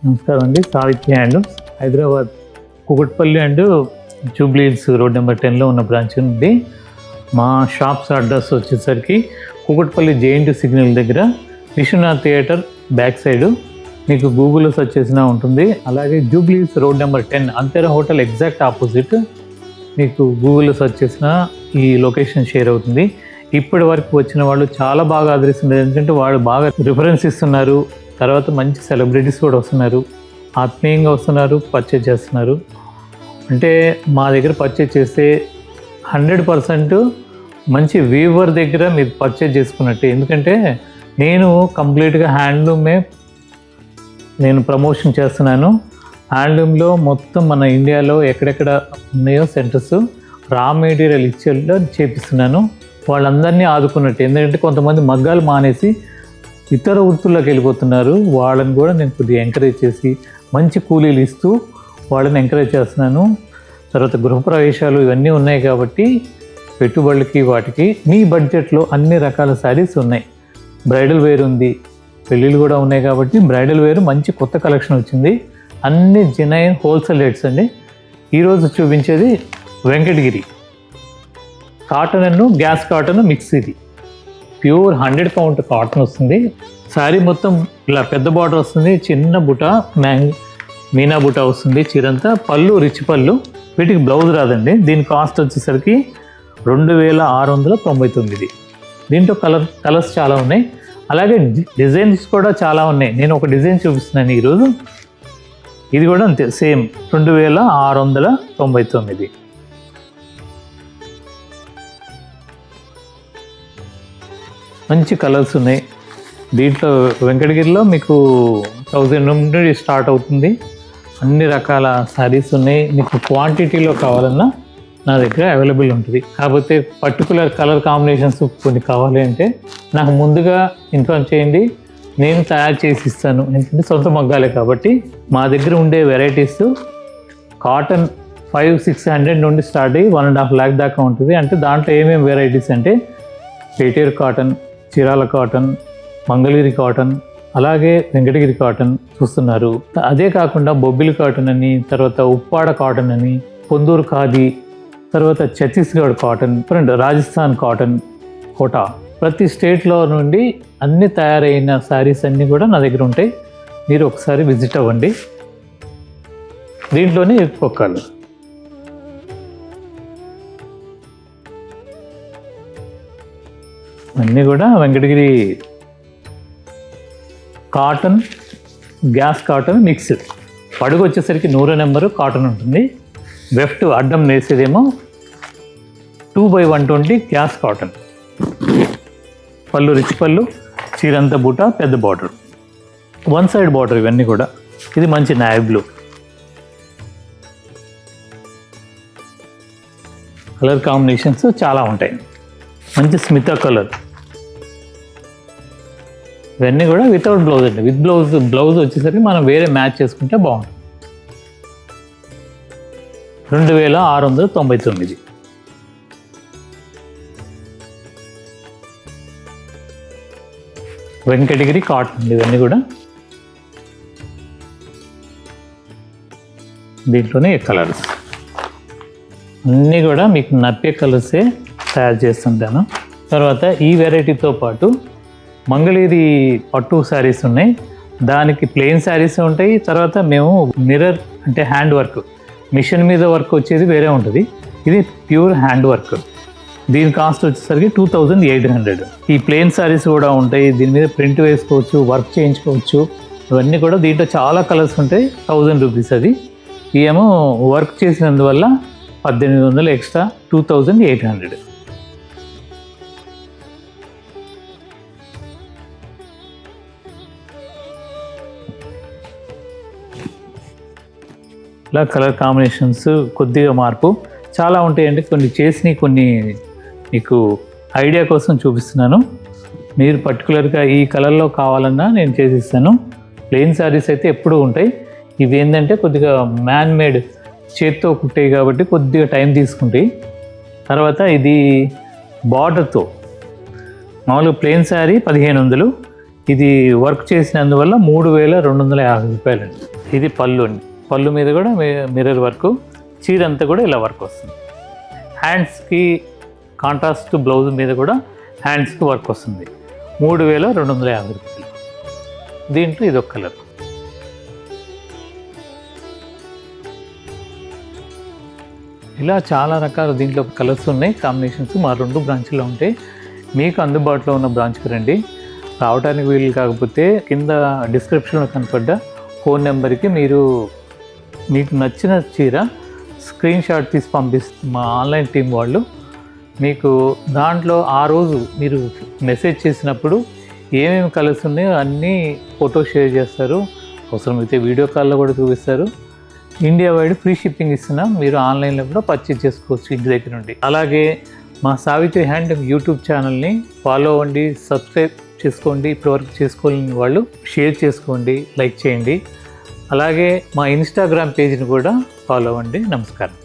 నమస్కారం అండి. Savitri handlooms Hyderabad Kukatpally and Jubilee Hills road number 10లో ఉన్న బ్రాంచ్ ఉంది. మా షాప్స్ అడ్రస్ వచ్చేసరికి కుకట్పల్లి జేఎన్టీ సిగ్నల్ దగ్గర విశ్వనాథ్ థియేటర్ బ్యాక్ సైడ్, మీకు గూగుల్లో సెర్చ్ చేసినా ఉంటుంది. అలాగే జూబ్లీ హిల్స్ రోడ్ నెంబర్ 10 అంతేరా హోటల్ ఎగ్జాక్ట్ ఆపోజిట్, మీకు గూగుల్లో సెర్చ్ చేసిన ఈ లొకేషన్ షేర్ అవుతుంది. ఇప్పటి వరకు వచ్చిన వాళ్ళు చాలా బాగా ఆదరిస్తున్నారు, ఎందుకంటే వాళ్ళు బాగా రిఫరెన్స్ ఇస్తున్నారు. తర్వాత మంచి సెలబ్రిటీస్ కూడా వస్తున్నారు, ఆత్మీయంగా వస్తున్నారు, పర్చేజ్ చేస్తున్నారు. అంటే మా దగ్గర పర్చేజ్ చేస్తే 100% మంచి వీవర్ దగ్గర మీరు పర్చేజ్ చేసుకున్నట్టే. ఎందుకంటే నేను కంప్లీట్గా హ్యాండ్లూమే నేను ప్రమోషన్ చేస్తున్నాను. హ్యాండ్లూమ్లో మొత్తం మన ఇండియాలో ఎక్కడెక్కడ ఉన్నాయో సెంటర్స్ రా మెటీరియల్ ఇచ్చేలా చేపిస్తున్నాను. వాళ్ళందరినీ ఆదుకున్నట్టు. ఎందుకంటే కొంతమంది మగ్గాలు మానేసి ఇతర వృత్తుల్లోకి వెళ్ళిపోతున్నారు. వాళ్ళని కూడా నేను కొద్దిగా ఎంకరేజ్ చేసి మంచి కూలీలు ఇస్తూ వాళ్ళని ఎంకరేజ్ చేస్తున్నాను. తర్వాత గృహప్రవేశాలు ఇవన్నీ ఉన్నాయి కాబట్టి పెట్టుబడులకి వాటికి మీ బడ్జెట్లో అన్ని రకాల శారీస్ ఉన్నాయి. బ్రైడల్ వేర్ ఉంది, పెళ్ళిళ్ళు కూడా ఉన్నాయి కాబట్టి బ్రైడల్ వేర్ మంచి కొత్త కలెక్షన్ వచ్చింది. అన్ని జెన్యూన్ హోల్సేల్ రేట్స్ అండి. ఈరోజు చూపించేది Venkatagiri cotton and gas cotton mix. ఇది ప్యూర్ 100 కౌంట్ కాటన్ వస్తుంది. శారీ మొత్తం ఇలా పెద్ద బార్డర్ వస్తుంది, చిన్న బుట్ట మీనా బుట్ట వస్తుంది. చీరంతా పళ్ళు రిచ్ పళ్ళు. వీటికి బ్లౌజ్ రాదండి. దీని కాస్ట్ వచ్చేసరికి 2699. దీంట్లో కలర్స్ చాలా ఉన్నాయి, అలాగే డిజైన్స్ కూడా చాలా ఉన్నాయి. నేను ఒక డిజైన్ చూపిస్తున్నాను ఈరోజు. ఇది కూడా అంతే సేమ్ 2699. మంచి కలర్స్ ఉన్నాయి. దీంట్లో వెంకటగిరిలో మీకు 1000 నుండి స్టార్ట్ అవుతుంది. అన్ని రకాల శారీస్ ఉన్నాయి. మీకు క్వాంటిటీలో కావాలన్నా నా దగ్గర అవైలబుల్ ఉంటుంది. కాకపోతే పర్టికులర్ కలర్ కాంబినేషన్స్ కొన్ని కావాలి అంటే నాకు ముందుగా ఇన్ఫార్మ్ చేయండి, నేను తయారు చేసి ఇస్తాను. ఎందుకంటే సొంత మగ్గాలే కాబట్టి. మా దగ్గర ఉండే వెరైటీస్ కాటన్ 500-600 నుండి స్టార్ట్ అయ్యి 1.5 lakh దాకా ఉంటుంది. అంటే దాంట్లో ఏమేమి వెరైటీస్ అంటే పేటేర్ cotton, Chirala cotton, Mangalagiri cotton, అలాగే వెంకటగిరి కాటన్ చూస్తున్నారు. అదే కాకుండా బొబ్బిలి కాటన్ అని, తర్వాత ఉప్పాడ కాటన్ అని, పొందూరు ఖాదీ, తర్వాత ఛత్తీస్గఢ్ కాటన్, రాజస్థాన్ కాటన్, కోటా. ప్రతి స్టేట్లో నుండి అన్ని తయారైన శారీస్ అన్నీ కూడా నా దగ్గర ఉంటాయి. మీరు ఒకసారి విజిట్ అవ్వండి. దీంట్లోనే ఎక్కువ కలర్. అన్నీ కూడా Venkatagiri cotton, gas cotton mix. పడుగు వచ్చేసరికి 100 నెంబరు కాటన్ ఉంటుంది. వెఫ్ట్ అడ్డం వేసేదేమో 2/120 గ్యాస్ కాటన్. పళ్ళు రిచ్ పళ్ళు, చీరంత బూట, పెద్ద బార్డర్, 1 side బార్డర్. ఇవన్నీ కూడా ఇది మంచి నావీ బ్లూ కలర్ కాంబినేషన్స్ చాలా ఉంటాయి. మంచి స్మితా కలర్. ఇవన్నీ కూడా వితౌట్ బ్లౌజ్ అండి. విత్ బ్లౌజ్ వచ్చేసరికి మనం వేరే మ్యాచ్ చేసుకుంటే బాగుంటుంది. 2699. వెంకటగిరి కాటన్. ఇవన్నీ కూడా దీంట్లోనే కలర్స్ అన్నీ కూడా మీకు నప్పే కలర్సే తయారు చేస్తుంటాను. తర్వాత ఈ వెరైటీతో పాటు మంగళగిరి పట్టు శారీస్ ఉన్నాయి. దానికి ప్లెయిన్ శారీస్ ఉంటాయి. తర్వాత మేము మిర్రర్ అంటే హ్యాండ్ వర్క్, మిషన్ మీద వర్క్ వచ్చేది వేరే ఉంటుంది. ఇది ప్యూర్ హ్యాండ్ వర్క్. దీని కాస్ట్ వచ్చేసరికి 2800. ఈ ప్లెయిన్ శారీస్ కూడా ఉంటాయి. దీని మీద ప్రింట్ వేసుకోవచ్చు, వర్క్ చేయించుకోవచ్చు. ఇవన్నీ కూడా దీంట్లో చాలా కలర్స్ ఉంటాయి. 1000 రూపీస్ అది. ఏమో వర్క్ చేసినందువల్ల 1800 ఎక్స్ట్రా, 2800. ఇలా కలర్ కాంబినేషన్స్ కొద్దిగా మార్పు చాలా ఉంటాయండి. కొన్ని చేసినవి, కొన్ని మీకు ఐడియా కోసం చూపిస్తున్నాను. మీరు పర్టికులర్గా ఈ కలర్లో కావాలన్నా నేను చేసిస్తాను. ప్లెయిన్ శారీస్ అయితే ఎప్పుడూ ఉంటాయి. ఇవి ఏంటంటే కొద్దిగా మ్యాన్ మేడ్, చేత్తో కుట్టాయి కాబట్టి కొద్దిగా టైం తీసుకుంటాయి. తర్వాత ఇది బార్డర్తో మామూలుగా ప్లెయిన్ శారీ 1500, ఇది వర్క్ చేసినందువల్ల 3250 రూపాయలండి. ఇది పళ్ళు అండి. పళ్ళు మీద కూడా మిర్రర్ వర్క్, చీర అంతా కూడా ఇలా వర్క్ వస్తుంది. హ్యాండ్స్కి కాంట్రాస్ట్ బ్లౌజ్ మీద కూడా హ్యాండ్స్కి వర్క్ వస్తుంది. 3250 రూపాయలు. దీంట్లో ఇదొక కలర్. ఇలా చాలా రకాల దీంట్లో కలర్స్ ఉన్నాయి, కాంబినేషన్స్. మా 2 బ్రాంచ్లో ఉంటాయి. మీకు అందుబాటులో ఉన్న బ్రాంచ్కి రండి. రావడానికి వీలు కాకపోతే కింద డిస్క్రిప్షన్లో కనపడ్డ ఫోన్ నెంబర్కి మీకు నచ్చిన చీర స్క్రీన్ షాట్ తీసి పంపిస్తే మా ఆన్లైన్ టీం వాళ్ళు మీకు దాంట్లో ఆ రోజు మీరు మెసేజ్ చేసినప్పుడు ఏమేమి కలర్స్ ఉన్నాయో అన్నీ ఫోటో షేర్ చేస్తారు. అవసరమైతే వీడియో కాల్లో కూడా చూపిస్తారు. ఇండియా వైడ్ ఫ్రీ షిప్పింగ్ ఇస్తున్నాం. మీరు ఆన్లైన్లో కూడా పర్చేజ్ చేసుకోవచ్చు ఇంటి దగ్గర నుండి. అలాగే మా సావిత్రి హ్యాండ్ యూట్యూబ్ ఛానల్ని ఫాలో అవ్వండి, సబ్స్క్రైబ్ చేసుకోండి. ఇప్పటివరకు చేసుకోలేని వాళ్ళు షేర్ చేసుకోండి, లైక్ చేయండి. అలాగే మా ఇన్స్టాగ్రామ్ పేజ్ని కూడా ఫాలో అవ్వండి. నమస్కారం.